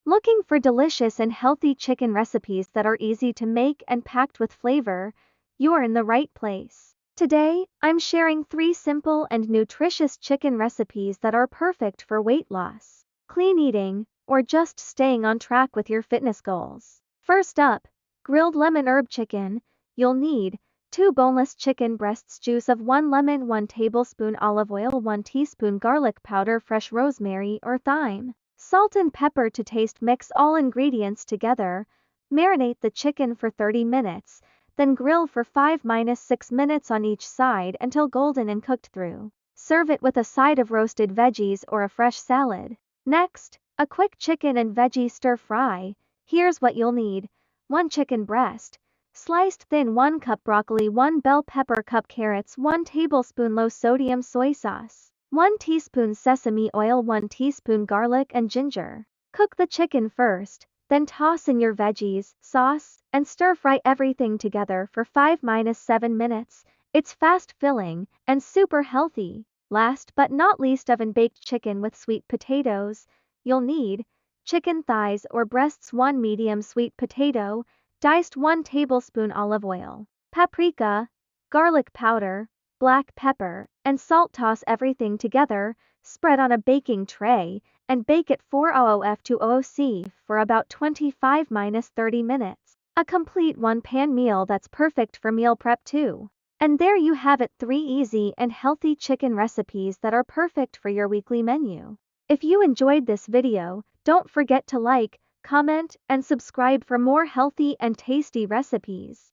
Looking for delicious and healthy chicken recipes that are easy to make and packed with flavor? You're in the right place. Today, I'm sharing 3 simple and nutritious chicken recipes that are perfect for weight loss, clean eating, or just staying on track with your fitness goals. First up, grilled lemon herb chicken. You'll need 2 boneless chicken breasts, juice of 1 lemon, 1 tablespoon olive oil, 1 teaspoon garlic powder, fresh rosemary or thyme, salt and pepper to taste. Mix all ingredients together. Marinate the chicken for 30 minutes, then grill for 5-6 minutes on each side until golden and cooked through. Serve it with a side of roasted veggies or a fresh salad. Next, a quick chicken and veggie stir fry. Here's what you'll need: 1 chicken breast, sliced thin, 1 cup broccoli, 1 bell pepper, cup carrots, 1 tablespoon low sodium soy sauce, 1 teaspoon sesame oil, 1 teaspoon garlic and ginger. Cook the chicken first, then toss in your veggies, sauce, and stir fry everything together for 5-7 minutes. It's fast filling and super healthy. Last but not least, oven baked chicken with sweet potatoes. You'll need chicken thighs or breasts, 1 medium sweet potato, diced, 1 tablespoon olive oil, paprika, garlic powder, black pepper, and salt. Toss everything together, spread on a baking tray, and bake at 400 to 00C for about 25-30 minutes. A complete one-pan meal that's perfect for meal prep too. And there you have it, 3 easy and healthy chicken recipes that are perfect for your weekly menu. If you enjoyed this video, don't forget to like, comment, and subscribe for more healthy and tasty recipes.